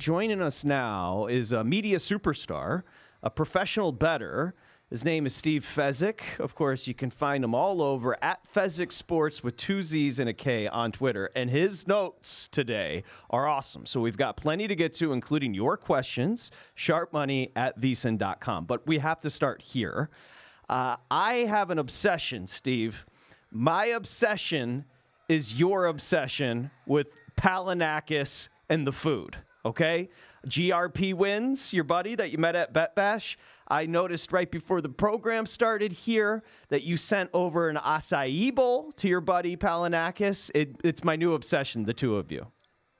joining us now is a media superstar, a professional bettor. His name is Steve Fezzik. Of course, you can find him all over at Fezzik Sports with 2 Z's and a K on Twitter. And his notes today are awesome. So we've got plenty to get to, including your questions, sharpmoney at VSiN.com. But we have to start here. I have an obsession, Steve. My obsession is your obsession with Palinakis and the food, okay? GRP wins, your buddy that you met at Bet Bash. I noticed right before the program started here that you sent over an acai bowl to your buddy Palinakis. It's my new obsession, the two of you.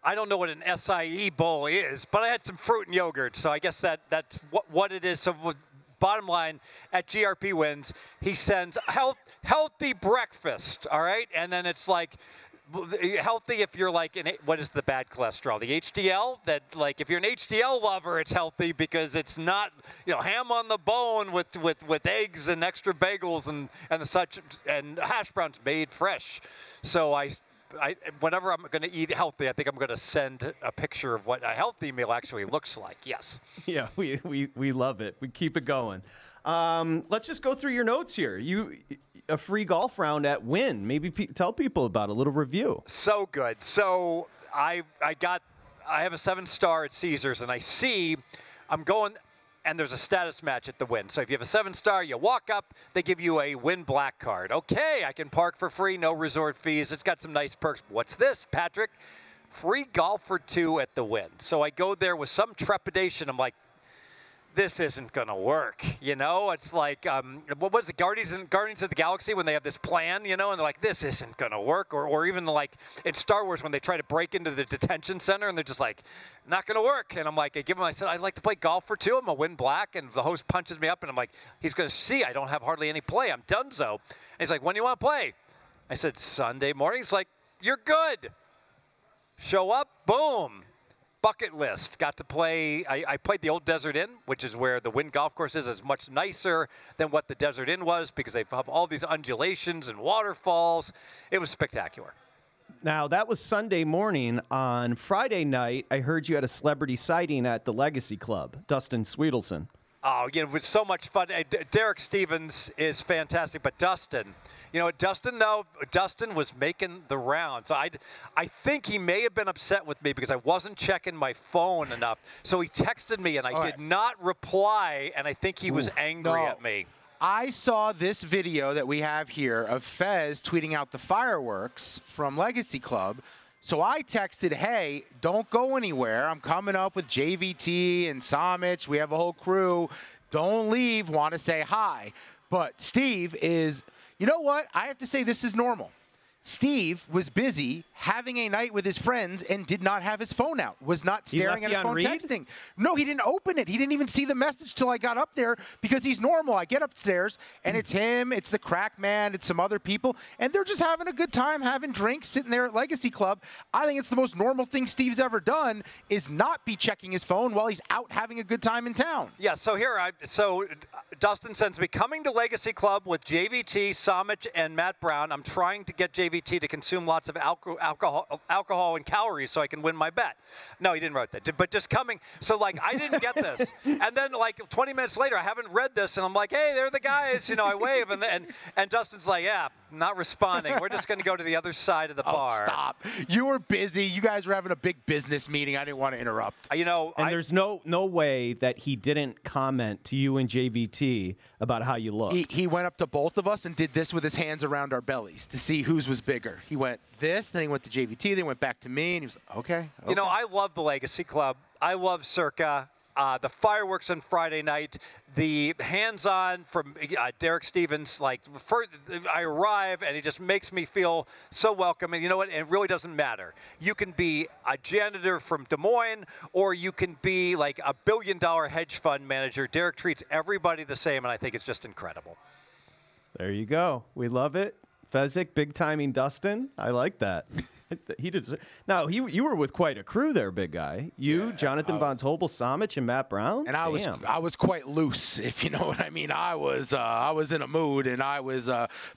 I don't know what an acai bowl is, but I had some fruit and yogurt, so I guess that's what it is. So bottom line, at GRP wins, he sends healthy breakfast, all right? And then it's like healthy if you're like what is the bad cholesterol, the HDL, that like if you're an HDL lover, it's healthy because it's not, ham on the bone with eggs and extra bagels and the such, and hash browns made fresh. So I whenever I'm going to eat healthy, I think I'm going to send a picture of what a healthy meal actually looks like. Yes. Yeah, we love it. We keep it going. Let's just go through your notes here. A free golf round at Wynn. Maybe tell people about a little review. So good. So I have a 7-star at Caesars, and I'm going, and there's a status match at the Wynn. So if you have a 7-star, you walk up, they give you a Wynn Black card. Okay, I can park for free, no resort fees. It's got some nice perks. What's this, Patrick? Free golf for 2 at the Wynn. So I go there with some trepidation. I'm like, this isn't going to work, It's like, what was it, Guardians of the Galaxy when they have this plan, and they're like, this isn't going to work. Or even like in Star Wars when they try to break into the detention center and they're just like, not going to work. And I'm like, I said, I'd like to play golf for 2. I'm going to win black. And the host punches me up and I'm like, he's going to see I don't have hardly any play. I'm donezo. And he's like, when do you want to play? I said, Sunday morning. He's like, you're good. Show up, boom. Bucket list. Got to play. I played the old Desert Inn, which is where the Wynn golf course is. It's much nicer than what the Desert Inn was because they have all these undulations and waterfalls. It was spectacular. Now, that was Sunday morning. On Friday night, I heard you had a celebrity sighting at the Legacy Club, Dustin Swedelson. Oh, it was so much fun. Derek Stevens is fantastic, but Dustin was making the rounds. I think he may have been upset with me because I wasn't checking my phone enough. So he texted me, and I did not reply, and I think he was angry at me. I saw this video that we have here of Fez tweeting out the fireworks from Legacy Club. So I texted, hey, don't go anywhere. I'm coming up with JVT and Samich. We have a whole crew. Don't leave. Want to say hi. But Steve is... You know what? I have to say this is normal. Steve was busy having a night with his friends and did not have his phone out, was not staring at his phone texting. No, he didn't open it. He didn't even see the message till I got up there because he's normal. I get upstairs, and it's him, it's the crack man, it's some other people, and they're just having a good time, having drinks, sitting there at Legacy Club. I think it's the most normal thing Steve's ever done is not be checking his phone while he's out having a good time in town. Yeah, so Dustin sends me coming to Legacy Club with JVT, Samich, and Matt Brown. I'm trying to get JVT to consume lots of alcohol and calories so I can win my bet. No, he didn't write that. But just coming, so like I didn't get this. And then like 20 minutes later, I haven't read this, and I'm like, hey, they're the guys. I wave, and Dustin's like, yeah, not responding. We're just going to go to the other side of the bar. Stop. You were busy. You guys were having a big business meeting. I didn't want to interrupt. And there's no way that he didn't comment to you and JVT about how you look. He went up to both of us and did this with his hands around our bellies to see whose was bigger. He went this, then he went to JVT, then he went back to me, and he was like, okay. I love the Legacy Club. I love Circa. The fireworks on Friday night, the hands-on from Derek Stevens, I arrive and it just makes me feel so welcome. And you know what? It really doesn't matter. You can be a janitor from Des Moines or you can be like a billion-dollar hedge fund manager. Derek treats everybody the same, and I think it's just incredible. There you go. We love it. Fezzik, big timing Dustin. I like that. He did. Now you were with quite a crew there, big guy. Jonathan Von Tobel, Samich, and Matt Brown. And I was quite loose, if you know what I mean. I was in a mood, and I was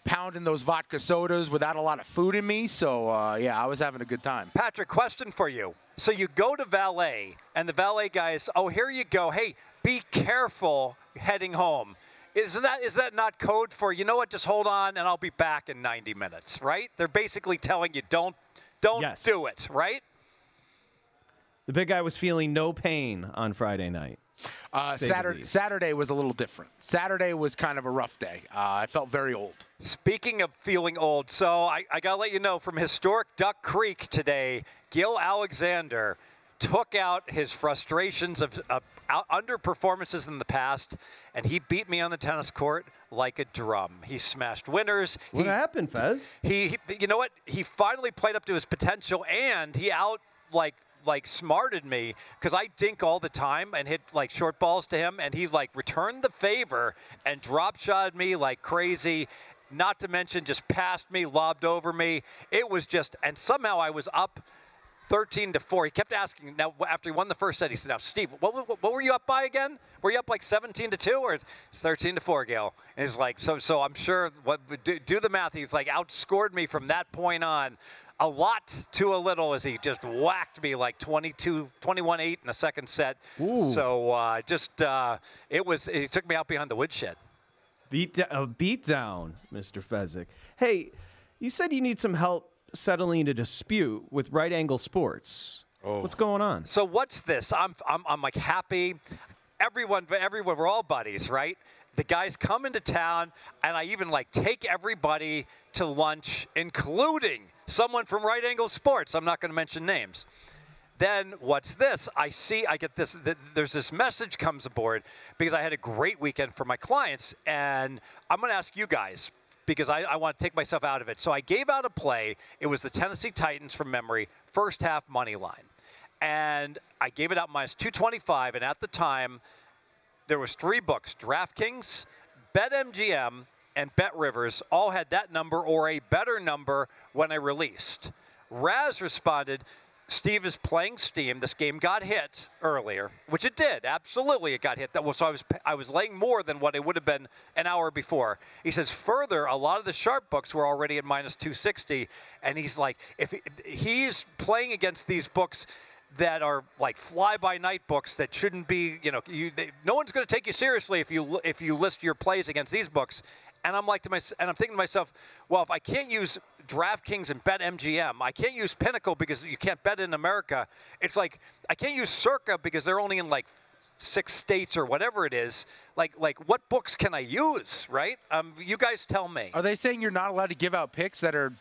pounding those vodka sodas without a lot of food in me. So I was having a good time. Patrick, question for you. So you go to valet, and the valet guy is, oh, here you go. Hey, be careful heading home. Is that not code for, you know what, just hold on and I'll be back in 90 minutes, right? They're basically telling you don't Yes. do it, right? The big guy was feeling no pain on Friday night. Saturday was a little different. Saturday was kind of a rough day. I felt very old. Speaking of feeling old, so I got to let you know, from historic Duck Creek today, Gil Alexander took out his frustrations of underperformances in the past, and he beat me on the tennis court like a drum. He smashed winners. What happened, Fez? He you know what? He finally played up to his potential, and he smarted me, because I dink all the time and hit like short balls to him, and he like returned the favor and drop shotted me like crazy. Not to mention just passed me, lobbed over me. It was just, and somehow I was up 13-4. He kept asking. Now, after he won the first set, he said, "Now, Steve, what were you up by again? Were you up like 17-2 or it's 13-4, Gail?" And he's like, "So I'm sure. Do the math." He's like outscored me from that point on, a lot to a little, as he just whacked me like 21-8 in the second set. Ooh. So it took me out behind the woodshed. Beat down, Mr. Fezzik. Hey, you said you need some help settling a dispute with Right Angle Sports. Oh. What's going on? So what's this? I'm like happy. Everyone, we're all buddies, right? The guys come into town, and I even like take everybody to lunch, including someone from Right Angle Sports. I'm not going to mention names. Then what's this? I get this. There's this message comes aboard, because I had a great weekend for my clients, and I'm going to ask you guys, because I want to take myself out of it. So I gave out a play. It was the Tennessee Titans from memory, first half money line. And I gave it out minus 225, and at the time, there was 3 books. DraftKings, BetMGM, and BetRivers all had that number or a better number when I released. Raz responded, "Steve is playing Steam. This game got hit earlier," which it did. Absolutely, it got hit. So I was laying more than what it would have been an hour before. He says, further, a lot of the sharp books were already at minus 260, and he's like, if he's playing against these books that are like fly-by-night books that shouldn't be, no one's going to take you seriously if you list your plays against these books. And I'm thinking to myself, well, if I can't use DraftKings and BetMGM, I can't use Pinnacle because you can't bet in America. It's like I can't use Circa because they're only in like 6 states or whatever it is. Like what books can I use, right? You guys tell me. Are they saying you're not allowed to give out picks that are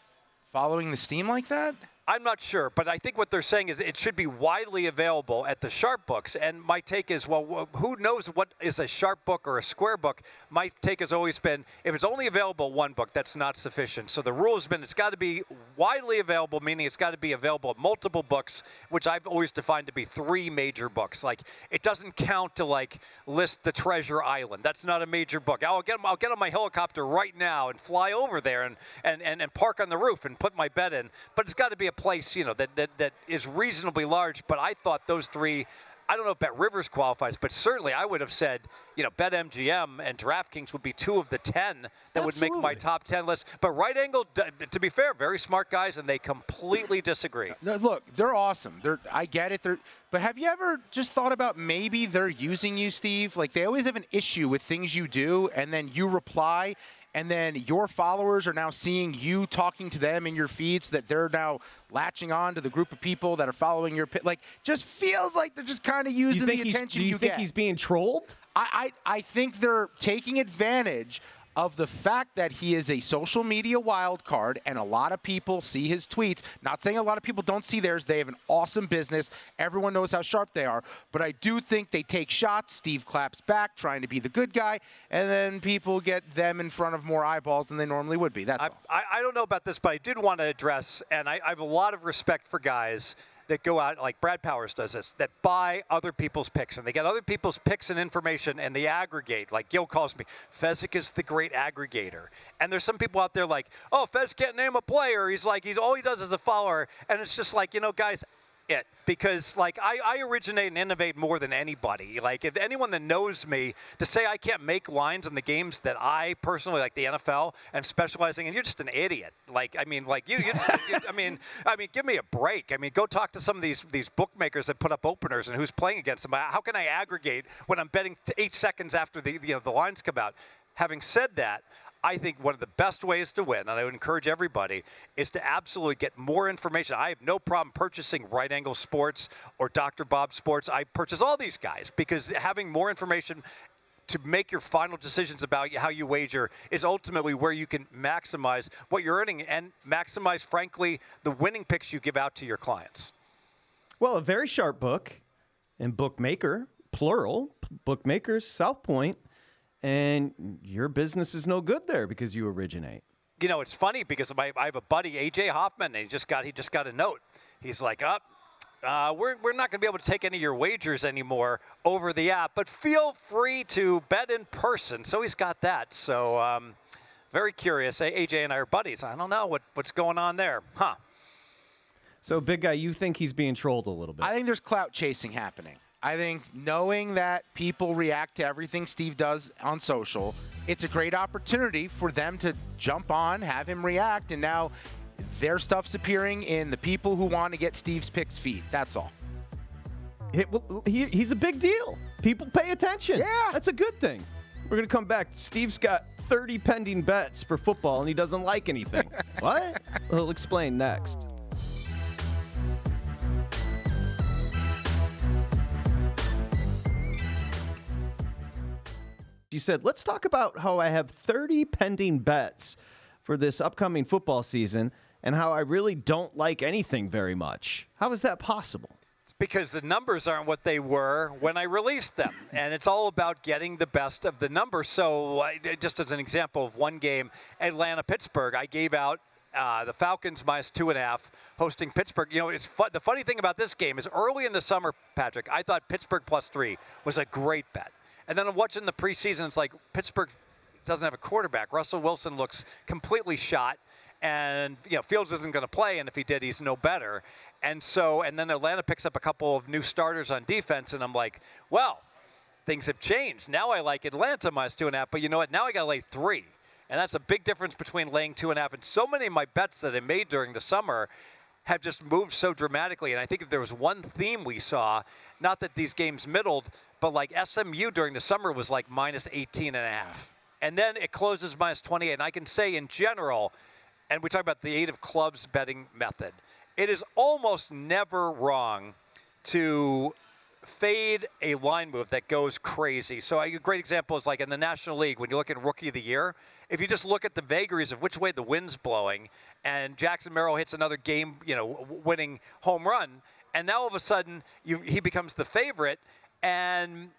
following the Steam like that? I'm not sure, but I think what they're saying is it should be widely available at the sharp books. And my take is, well, who knows what is a sharp book or a square book? My take has always been, if it's only available one book, that's not sufficient. So the rule has been it's got to be widely available, meaning it's got to be available at multiple books, which I've always defined to be 3 major books. Like, it doesn't count to like list the Treasure Island. That's not a major book. I'll get on my helicopter right now and fly over there and park on the roof and put my bet in. But it's got to be a place, that is reasonably large. But I thought those 3, I don't know if BetRivers qualifies, but certainly I would have said, BetMGM and DraftKings would be 2 of the 10 that would make my top 10 list. But Right Angle, to be fair, very smart guys, and they completely disagree. No, look, they're awesome. I get it. But have you ever just thought about maybe they're using you, Steve? Like, they always have an issue with things you do, and then you reply, and then your followers are now seeing you talking to them in your feed, so that they're now latching on to the group of people that are following your – like, just feels like they're just kind of using the attention you get. Do you think he's being trolled? I think they're taking advantage of the fact that he is a social media wild card, and a lot of people see his tweets. Not saying a lot of people don't see theirs. They have an awesome business. Everyone knows how sharp they are. But I do think they take shots. Steve claps back, trying to be the good guy, and then people get them in front of more eyeballs than they normally would be. That's all. I don't know about this, but I did want to address, and I have a lot of respect for guys that go out, like Brad Powers does this, that buy other people's picks, and they get other people's picks and information, and they aggregate. Like Gil calls me, Fezzik is the great aggregator. And there's some people out there like, oh, Fez can't name a player. He's all he does is a follower. And it's just like, guys, it, because like I originate and innovate more than anybody. Like, if anyone that knows me, to say I can't make lines in the games that I personally like, the NFL, and specializing in, you're just an idiot. Like, I mean, like I mean, give me a break. I mean, go talk to some of these bookmakers that put up openers and who's playing against them. How can I aggregate when I'm betting 8 seconds after the lines come out? Having said that, I think one of the best ways to win, and I would encourage everybody, is to absolutely get more information. I have no problem purchasing Right Angle Sports or Dr. Bob Sports. I purchase all these guys because having more information to make your final decisions about how you wager is ultimately where you can maximize what you're earning and maximize, frankly, the winning picks you give out to your clients. Well, a very sharp book, and bookmaker, plural, bookmakers, South Point. And your business is no good there because you originate. You know, it's funny because I have a buddy, AJ Hoffman, and he just got a note. He's like, we're not going to be able to take any of your wagers anymore over the app, but feel free to bet in person. So he's got that. So very curious. AJ and I are buddies. I don't know what's going on there. Huh. So, big guy, you think he's being trolled a little bit? I think there's clout chasing happening. I think knowing that people react to everything Steve does on social, it's a great opportunity for them to jump on, have him react, and now their stuff's appearing in the people who want to get Steve's picks feed. That's all. He's a big deal. People pay attention. Yeah. That's a good thing. We're going to come back. Steve's got 30 pending bets for football, and he doesn't like anything. What? He'll explain next. You said, let's talk about how I have 30 pending bets for this upcoming football season and how I really don't like anything very much. How is that possible? It's because the numbers aren't what they were when I released them. And it's all about getting the best of the numbers. So just as an example of one game, Atlanta-Pittsburgh, I gave out the Falcons -2.5 hosting Pittsburgh. You know, the funny thing about this game is early in the summer, Patrick, I thought Pittsburgh +3 was a great bet. And then I'm watching the preseason, it's like Pittsburgh doesn't have a quarterback. Russell Wilson looks completely shot, and Fields isn't going to play, and if he did, he's no better. And then Atlanta picks up a couple of new starters on defense, and I'm like, well, things have changed. Now I like Atlanta -2.5, but you know what? Now I got to lay 3. And that's a big difference between laying 2.5. And so many of my bets that I made during the summer have just moved so dramatically. And I think if there was one theme we saw, not that these games middled, but like SMU during the summer was like -18.5. And then it closes -28. And I can say in general, and we talk about the 8 of clubs betting method, it is almost never wrong to fade a line move that goes crazy. So a great example is like in the National League, when you look at Rookie of the Year, if you just look at the vagaries of which way the wind's blowing, and Jackson Merrill hits another game-winning home run, and now all of a sudden he becomes the favorite, and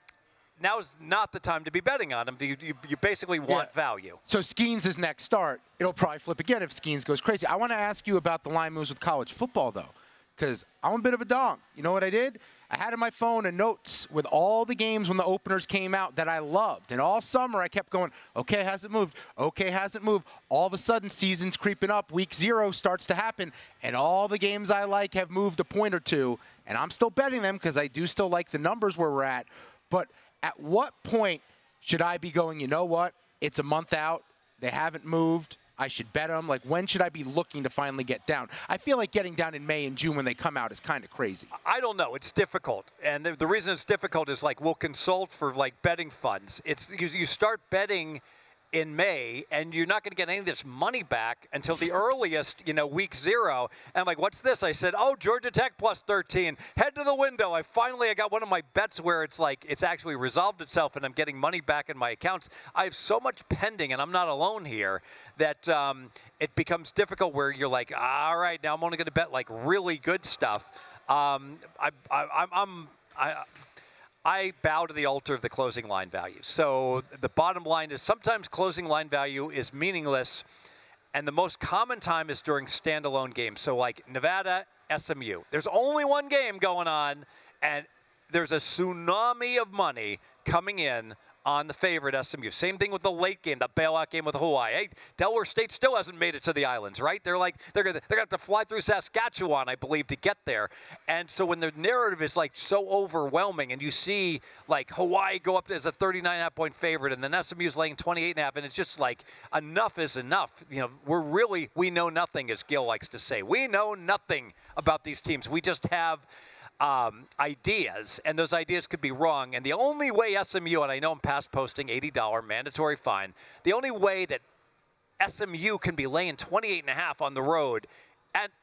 now is not the time to be betting on him. You basically want value. So Skeens' next start, it'll probably flip again if Skeens goes crazy. I want to ask you about the line moves with college football, though, because I'm a bit of a donk. You know what I did? I had in my phone a notes with all the games when the openers came out that I loved. And all summer I kept going, okay, hasn't moved. Okay, hasn't moved. All of a sudden, season's creeping up. Week 0 starts to happen. And all the games I like have moved a point or two. And I'm still betting them because I do still like the numbers where we're at. But at what point should I be going, you know what? It's a month out. They haven't moved. I should bet them. Like, when should I be looking to finally get down? I feel like getting down in May and June when they come out is kind of crazy. I don't know. It's difficult. And the reason it's difficult is, like, we'll consult for, like, betting funds. It's you start betting in May, and you're not going to get any of this money back until the earliest, week 0. And I'm like, what's this? I said, Georgia Tech +13. Head to the window. I got one of my bets where it's like it's actually resolved itself, and I'm getting money back in my accounts. I have so much pending, and I'm not alone here, that it becomes difficult where you're like, all right, now I'm only going to bet like really good stuff. I bow to the altar of the closing line value. So the bottom line is sometimes closing line value is meaningless, and the most common time is during standalone games. So like Nevada, SMU. There's only one game going on, and there's a tsunami of money coming in on the favorite SMU. Same thing with the late game, the bailout game with Hawaii. Hey, Delaware State still hasn't made it to the islands, right? They're gonna have to fly through Saskatchewan, I believe, to get there. And so when the narrative is like so overwhelming, and you see like Hawaii go up as a 39.5 point favorite, and then SMU's laying 28.5, and it's just like enough is enough. You know, we know nothing, as Gil likes to say. We know nothing about these teams. We just have ideas, and those ideas could be wrong. And the only way SMU, and I know I'm past posting $80 mandatory fine, the only way that SMU can be laying 28.5 on the road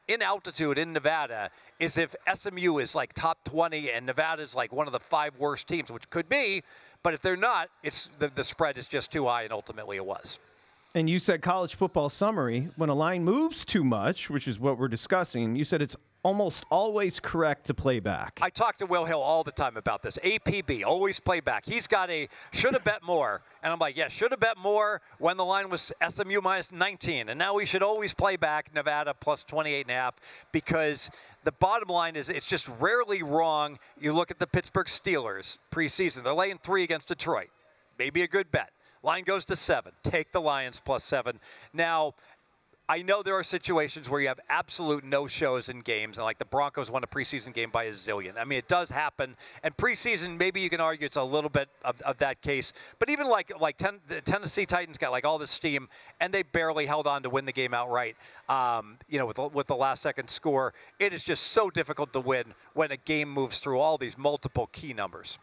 in altitude in Nevada is if SMU is like top 20 and Nevada is like one of the 5 worst teams, which could be, but if they're not, it's the spread is just too high, and ultimately it was. And you said college football summary, when a line moves too much, which is what we're discussing, you said it's almost always correct to play back. I talk to Will Hill all the time about this. APB, always play back. He's got a should have bet more. And I'm like, yeah, should have bet more when the line was SMU minus 19. And now we should always play back Nevada plus 28.5, because the bottom line is it's just rarely wrong. You look at the Pittsburgh Steelers preseason. They're laying 3 against Detroit. Maybe a good bet. Line goes to 7. Take the Lions plus 7. Now, I know there are situations where you have absolute no-shows in games, and like the Broncos won a preseason game by a zillion. I mean, it does happen. And preseason, maybe you can argue it's a little bit of that case. But even the Tennessee Titans got like all this steam, and they barely held on to win the game outright. With the last-second score, it is just so difficult to win when a game moves through all these multiple key numbers.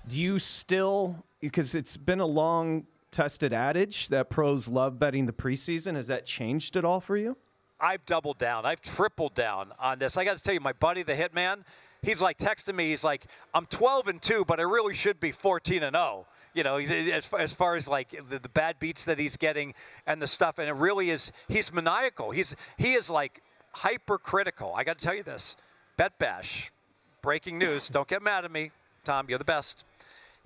Do you still, because it's been a long tested adage that pros love betting the preseason, has that changed at all for you? I've doubled down. I've tripled down on this. I got to tell you, my buddy, the Hitman, he's like texting me. He's like, I'm 12-2, but I really should be 14-0. You know, as far as like the bad beats that he's getting and the stuff, and it really is. He's maniacal. He is like hypercritical. I got to tell you this. Bet Bash, breaking news. Don't get mad at me, Tom. You're the best.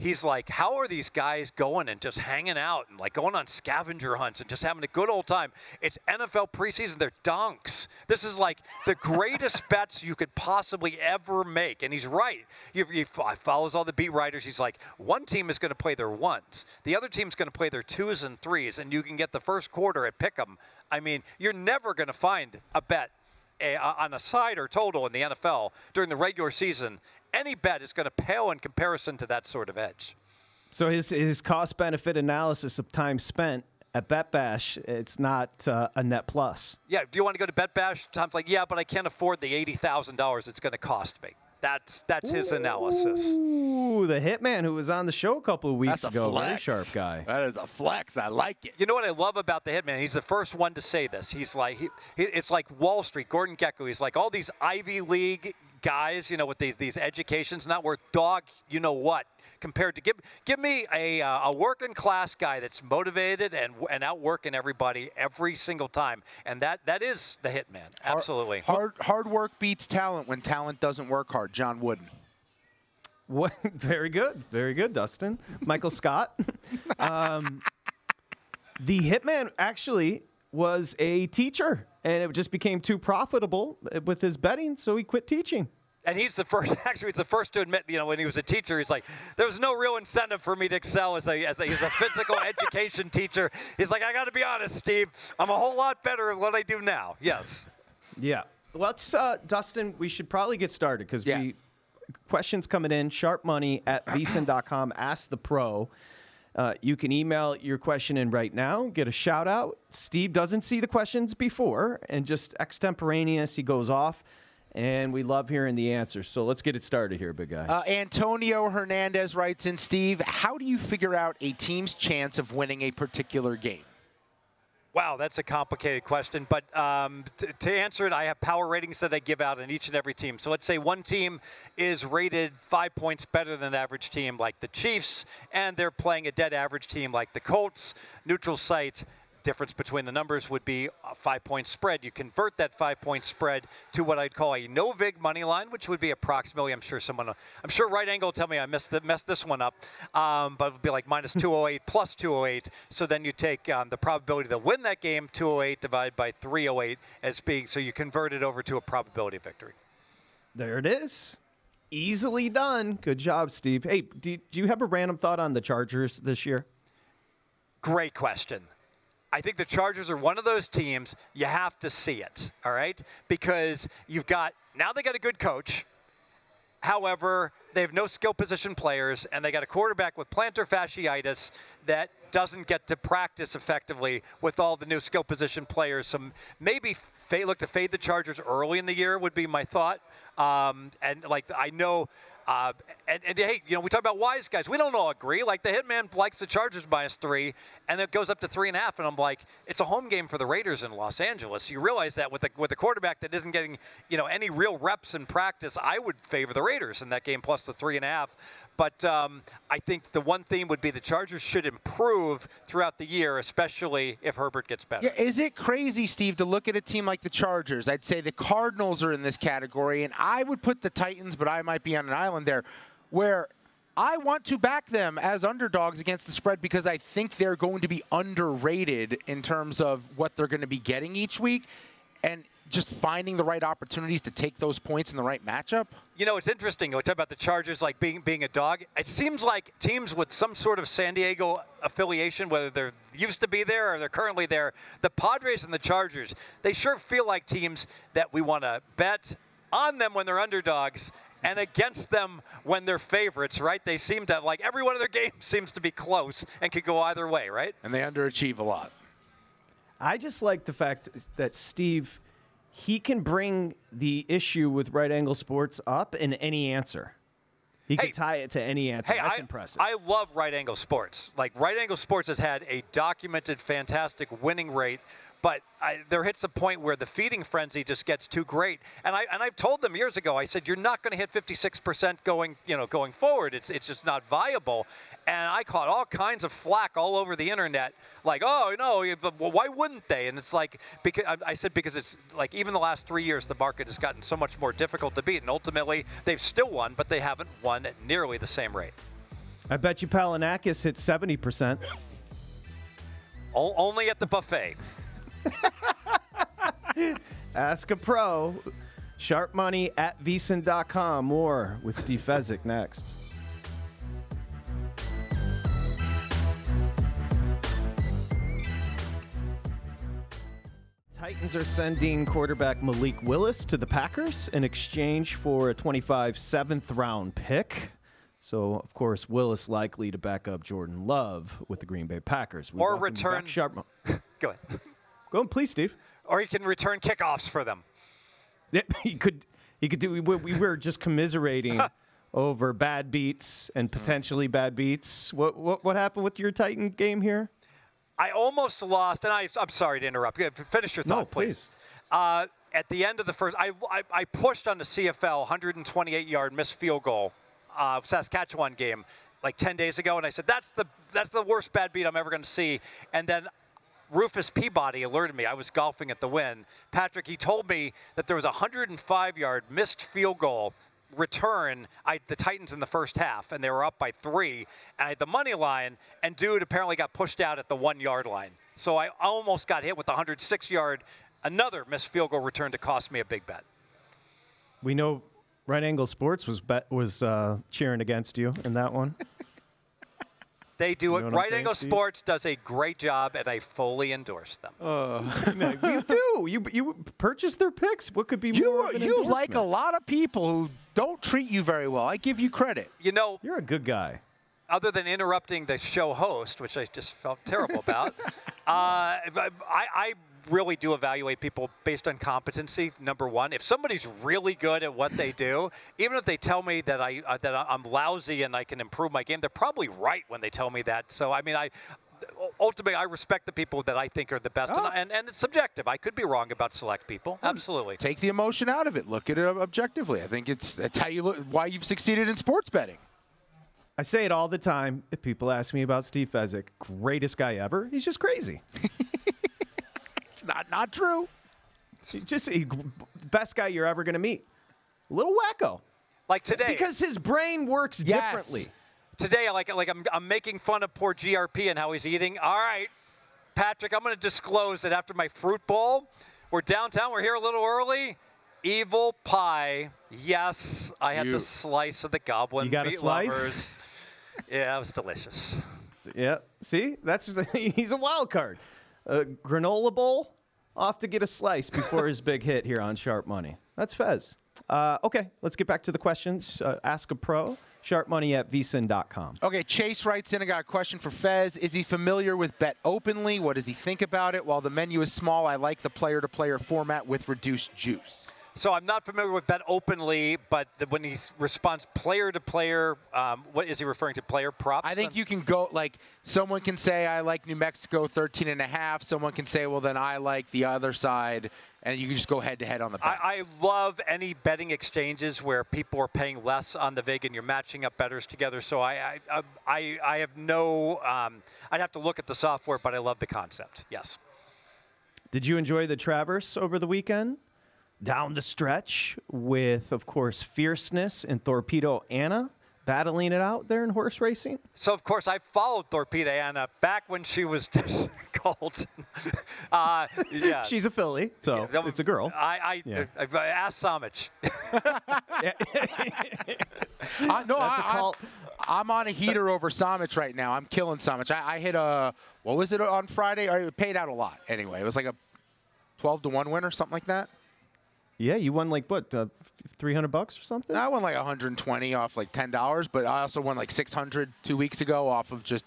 He's like, how are these guys going and just hanging out and like going on scavenger hunts and just having a good old time? It's NFL preseason. They're dunks. This is like the greatest bets you could possibly ever make. And he's right. He follows all the beat writers. He's like, one team is going to play their ones. The other team's going to play their 2s and 3s. And you can get the first quarter at Pick'em. I mean, you're never going to find a bet on a side or total in the NFL during the regular season. Any bet is going to pale in comparison to that sort of edge. So his cost-benefit analysis of time spent at Bet Bash, it's not a net plus. Yeah, do you want to go to Bet Bash? Tom's like, yeah, but I can't afford the $80,000 it's going to cost me. That's his analysis. Ooh, the Hitman who was on the show a couple of weeks ago. Flex. Very sharp guy. That is a flex. I like it. You know what I love about the Hitman? He's the first one to say this. He's like, it's like Wall Street, Gordon Gekko. He's like, all these Ivy League guys, you know, with these educations not worth dog, you know what, compared to give me a working class guy that's motivated and out working everybody every single time, and that is the Hitman. Absolutely. Hard work beats talent when talent doesn't work hard. John Wooden. What? Very good, Dustin. Michael Scott. The Hitman actually was a teacher, and it just became too profitable with his betting, so he quit teaching. And he's the first. Actually, he's the first to admit. You know, when he was a teacher, he's like, there was no real incentive for me to excel as a physical education teacher. He's like, I got to be honest, Steve. I'm a whole lot better at what I do now. Yes. Yeah. Let's, Dustin. We should probably get started because questions coming in. Sharpmoney@VSiN.com. Ask the Pro. You can email your question in right now, get a shout out. Steve doesn't see the questions before, and just extemporaneous, he goes off, and we love hearing the answers. So let's get it started here, big guy. Antonio Hernandez writes in, Steve, how do you figure out a team's chance of winning a particular game? Wow, that's a complicated question. But to answer it, I have power ratings that I give out on each and every team. So let's say one team is rated 5 points better than an average team like the Chiefs, and they're playing a dead average team like the Colts. Neutral site. Difference between the numbers would be a 5-point spread. You convert that 5-point spread to what I'd call a no-vig money line, which would be approximately, I'm sure Right Angle will tell me I messed this one up, but it would be like minus 208 plus 208. So then you take the probability to win that game, 208 divided by 308 as being, so you convert it over to a probability of victory. There it is. Easily done. Good job, Steve. Hey, do you have a random thought on the Chargers this year? Great question. I think the Chargers are one of those teams you have to see it, all right? Because now they got a good coach. However, they have no skill position players, and they got a quarterback with plantar fasciitis that doesn't get to practice effectively with all the new skill position players. So maybe look to fade the Chargers early in the year would be my thought. And hey, we talk about wise guys. We don't all agree. Like the Hitman likes the Chargers -3, and it goes up to 3.5. And I'm like, it's a home game for the Raiders in Los Angeles. You realize that with a quarterback that isn't getting any real reps in practice, I would favor the Raiders in that game plus the 3.5. But I think the one theme would be the Chargers should improve throughout the year, especially if Herbert gets better. Yeah, is it crazy, Steve, to look at a team like the Chargers? I'd say the Cardinals are in this category, and I would put the Titans, but I might be on an island there, where I want to back them as underdogs against the spread because I think they're going to be underrated in terms of what they're going to be getting each week. And just finding the right opportunities to take those points in the right matchup? It's interesting. We talk about the Chargers like being a dog. It seems like teams with some sort of San Diego affiliation, whether they're used to be there or they're currently there, the Padres and the Chargers, they sure feel like teams that we want to bet on them when they're underdogs and against them when they're favorites, right? They seem to, like, every one of their games seems to be close and could go either way, right? And they underachieve a lot. I just like the fact that Steve, he can bring the issue with Right Angle Sports up in any answer. He can tie it to any answer. That's impressive. I love Right Angle Sports. Like, Right Angle Sports has had a documented, fantastic winning rate, but there hits a point where the feeding frenzy just gets too great. And I've told them years ago, I said, you're not going to hit 56% going forward. It's just not viable. And I caught all kinds of flack all over the internet, like, oh, no, well, why wouldn't they? And it's like, because it's like even the last 3 years, the market has gotten so much more difficult to beat. And ultimately, they've still won, but they haven't won at nearly the same rate. I bet you Palinakis hit 70%. Only at the buffet. Ask a pro. Sharp money at VSiN.com. More with Steve Fezzik next. Titans are sending quarterback Malik Willis to the Packers in exchange for a 25 7th-round pick. So, of course, Willis likely to back up Jordan Love with the Green Bay Packers. Or return. Go ahead. Go on, please, Steve. Or he can return kickoffs for them. Yeah, he could do. We were just commiserating over bad beats and potentially bad beats. What happened with your Titan game here? I almost lost, and I'm sorry to interrupt. Finish your thought, please. At the end of the first, I pushed on the CFL 128-yard missed field goal, Saskatchewan game, like 10 days ago, and I said that's the worst bad beat I'm ever going to see. And then Rufus Peabody alerted me. I was golfing at the Wynn. Patrick, he told me that there was a 105-yard missed field goal return, the Titans in the first half, and they were up by 3, and I had the money line, and dude apparently got pushed out at the 1-yard line. So I almost got hit with a 106-yard, another missed field goal return to cost me a big bet. We know Right Angle Sports was cheering against you in that one. They do it. Right Angle Sports does a great job, and I fully endorse them. You do. You purchase their picks. What could be more of an You like a lot of people who don't treat you very well. I give you credit. You're a good guy. Other than interrupting the show host, which I just felt terrible about, I really do evaluate people based on competency, number one. If somebody's really good at what they do, even if they tell me that I'm lousy and I can improve my game, they're probably right when they tell me that. So, I mean, ultimately, I respect the people that I think are the best, and it's subjective. I could be wrong about select people. Absolutely. Take the emotion out of it. Look at it objectively. I think that's how you look. Why you've succeeded in sports betting. I say it all the time. If people ask me about Steve Fezzik, greatest guy ever, he's just crazy. It's not true. He's just best guy you're ever going to meet. A little wacko. Like today. Because his brain works differently. Today, I'm making fun of poor GRP and how he's eating. All right, Patrick, I'm going to disclose that after my fruit bowl, we're downtown. We're here a little early. Evil pie. Yes, I had the slice of the goblin. You got a meat slice? lovers. Yeah, it was delicious. Yeah. See, he's a wild card. Granola bowl, off to get a slice before his big hit here on Sharp Money. That's Fez. Okay, let's get back to the questions. Ask a pro. Sharpmoney at VSiN.com. Okay, Chase writes in, I got a question for Fez. Is he familiar with Bet Openly? What does he think about it? While the menu is small, I like the player-to-player format with reduced juice. So I'm not familiar with Bet Openly, but when he responds player to player, what is he referring to? Player props? I think you can go, like, someone can say, I like New Mexico 13.5. Someone can say, well, then I like the other side. And you can just go head-to-head on the bet. I love any betting exchanges where people are paying less on the vig and you're matching up bettors together. So I have no I'd have to look at the software, but I love the concept. Yes. Did you enjoy the Traverse over the weekend? Down the stretch with, of course, Fierceness and Torpedo Anna battling it out there in horse racing? So, of course, I followed Torpedo Anna back when she was just called. Yeah. She's a filly, so it's a girl. I asked Samich. I'm on a heater over Samich right now. I'm killing Samich. I hit what was it on Friday? I paid out a lot anyway. It was like a 12-1 win or something like that. Yeah, you won like what, $300 or something? I won like 120 off like $10, but I also won like 600 2 weeks ago off of just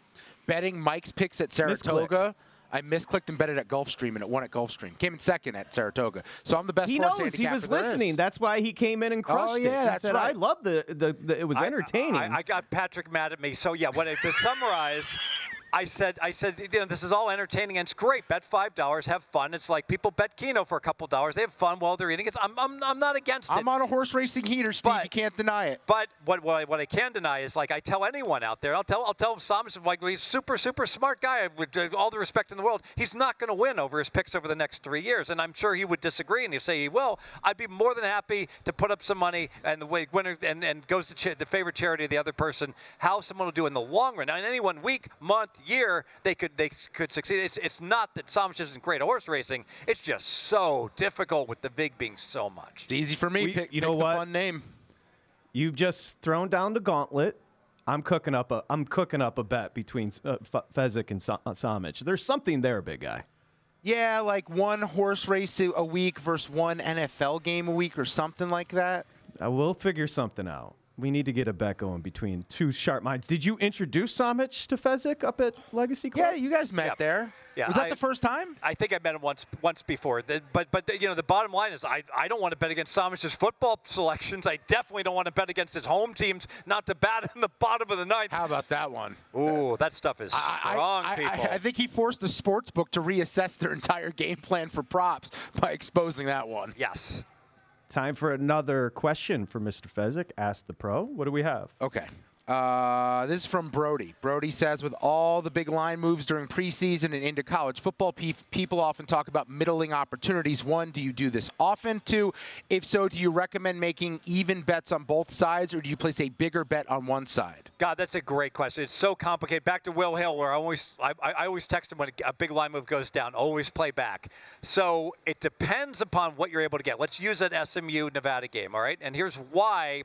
betting Mike's picks at Saratoga. I misclicked and bet it at Gulfstream, and it won at Gulfstream. Came in second at Saratoga. So I'm the best. He knows. He was listening. That's why he came in and crushed it. That's said, right. I love it was entertaining. I got Patrick mad at me. So yeah, to summarize. I said, this is all entertaining and it's great. Bet $5, have fun. It's like people bet Keno for a couple dollars. They have fun while they're eating. I'm not against it. I'm on a horse racing heater, Steve. You can't deny it. But what I can deny is, like, I tell anyone out there, I'll tell Samich, like, he's super smart guy with all the respect in the world. He's not going to win over his picks over the next 3 years, and I'm sure he would disagree. And he'll say he will. I'd be more than happy to put up some money and the winner and goes to the favorite charity of the other person. How someone will do in the long run. Now, in any 1 week, month, year, they could succeed. It's not that Samich isn't great at horse racing. It's just so difficult with the vig being so much. It's easy for me. Pick the fun name. You've just thrown down the gauntlet. I'm cooking up a bet between Fezzik and Samich. There's something there, big guy. Yeah, like one horse race a week versus one NFL game a week or something like that. We'll figure something out. We need to get a bet going between two sharp minds. Did you introduce Samich to Fezzik up at Legacy Club? Yeah, you guys met there. Yeah, was that the first time? I think I met him once before. But the bottom line is I don't want to bet against Samich's football selections. I definitely don't want to bet against his home teams not to bat in the bottom of the ninth. How about that one? Ooh, that stuff is strong, people. I think he forced the sports book to reassess their entire game plan for props by exposing that one. Yes. Time for another question for Mr. Fezzik. Ask the pro. What do we have? Okay. This is from Brody. Brody says, with all the big line moves during preseason and into college football, people often talk about middling opportunities. One, do you do this often? Two, if so, do you recommend making even bets on both sides, or do you place a bigger bet on one side? God, that's a great question. It's so complicated. Back to Will Hill, where I always text him when a big line move goes down. Always play back. So it depends upon what you're able to get. Let's use that SMU-Nevada game, all right? And here's why.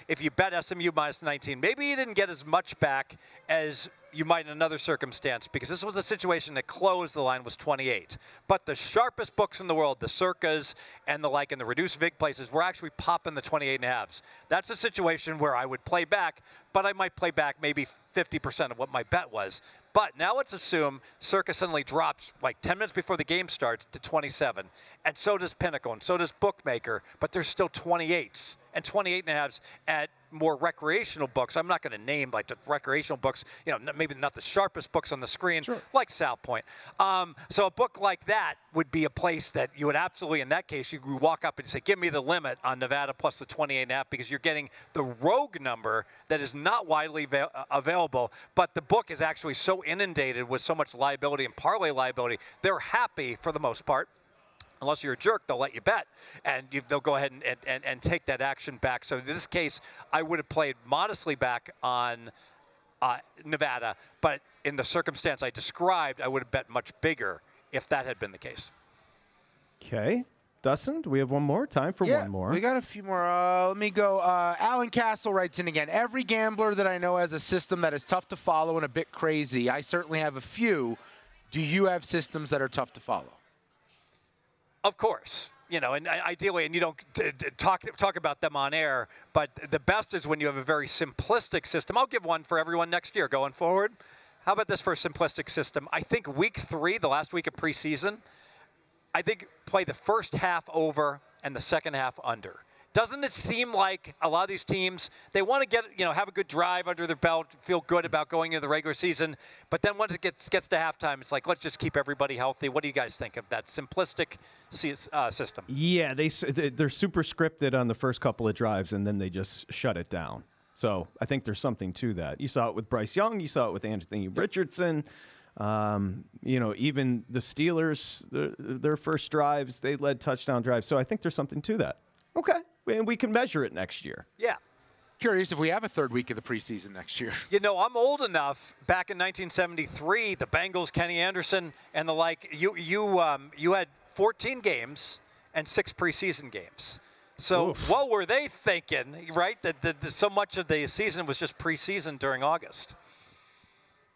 If you bet SMU minus 19, maybe you didn't get as much back as you might in another circumstance, because this was a situation that closed, the line was 28. But the sharpest books in the world, the Circas and the like, and the reduced VIG places, were actually popping the 28.5s. That's a situation where I would play back, but I might play back maybe 50% of what my bet was. But now let's assume Circa suddenly drops like 10 minutes before the game starts to 27. And so does Pinnacle, and so does Bookmaker, but there's still 28s and 28.5s at more recreational books. I'm not going to name like the recreational books, maybe not the sharpest books on the screen, sure, like South Point. So a book like that would be a place that you would absolutely, in that case, you would walk up and say, give me the limit on Nevada plus the 28.5, because you're getting the rogue number that is not widely available, but the book is actually so inundated with so much liability and parlay liability, they're happy for the most part. Unless you're a jerk, they'll let you bet, and they'll go ahead and take that action back. So in this case, I would have played modestly back on Nevada, but in the circumstance I described, I would have bet much bigger if that had been the case. Okay. Dustin, do we have one more? Time for one more. We got a few more. Let me go. Alan Castle writes in again. Every gambler that I know has a system that is tough to follow and a bit crazy. I certainly have a few. Do you have systems that are tough to follow? Of course. And ideally, and you don't talk about them on air, but the best is when you have a very simplistic system. I'll give one for everyone next year going forward. How about this for a simplistic system? I think week 3, the last week of preseason, I think play the first half over and the second half under. Doesn't it seem like a lot of these teams, they want to get, have a good drive under their belt, feel good about going into the regular season, but then once it gets to halftime, it's like, let's just keep everybody healthy. What do you guys think of that simplistic system? Yeah, they're super scripted on the first couple of drives, and then they just shut it down. So I think there's something to that. You saw it with Bryce Young. You saw it with Anthony Richardson. Even the Steelers, their first drives, they led touchdown drives. So I think there's something to that. Okay. And we can measure it next year. Yeah. Curious if we have a third week of the preseason next year. I'm old enough. Back in 1973, the Bengals, Kenny Anderson, and the like. You had 14 games and 6 preseason games. So what were they thinking, right? That so much of the season was just preseason during August.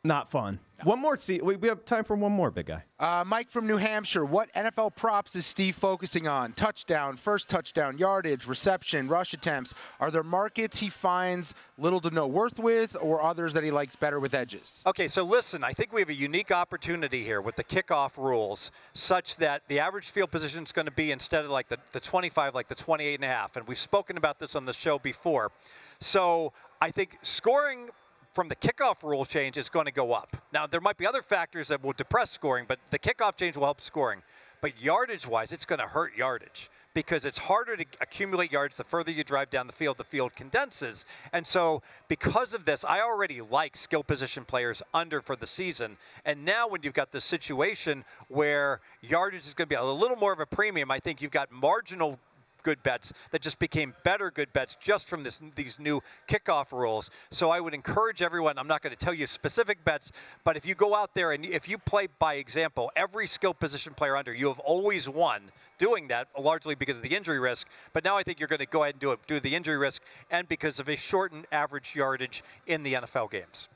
Not fun. One more. We have time for one more, big guy. Mike from New Hampshire. What NFL props is Steve focusing on? Touchdown, first touchdown, yardage, reception, rush attempts. Are there markets he finds little to no worth with, or others that he likes better with edges? Okay, so listen, I think we have a unique opportunity here with the kickoff rules, such that the average field position is going to be, instead of like the 25, like the 28.5. And we've spoken about this on the show before. So I think scoring from the kickoff rule change is going to go up. Now, there might be other factors that will depress scoring, but the kickoff change will help scoring. But yardage-wise, it's going to hurt yardage because it's harder to accumulate yards the further you drive down the field condenses. And so because of this, I already like skill position players under for the season. And now when you've got this situation where yardage is going to be a little more of a premium, I think you've got marginal good bets that just became better good bets just from these new kickoff rules. So I would encourage everyone, I'm not going to tell you specific bets, but if you go out there and if you play by example, every skill position player under, you have always won doing that, largely because of the injury risk. But now I think you're going to go ahead and do the injury risk and because of a shortened average yardage in the NFL games.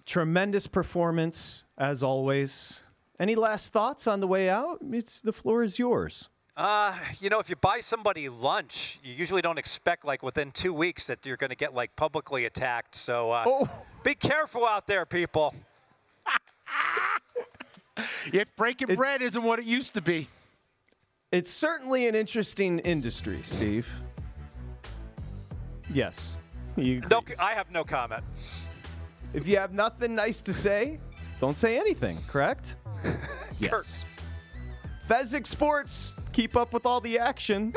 Tremendous performance, as always. Any last thoughts on the way out? The floor is yours. If you buy somebody lunch, you usually don't expect, like, within 2 weeks that you're going to get, like, publicly attacked. So be careful out there, people. If breaking bread isn't what it used to be. It's certainly an interesting industry, Steve. Yes. No, I have no comment. If you have nothing nice to say, don't say anything, correct? Yes. Fezzik Sports. Keep up with all the action.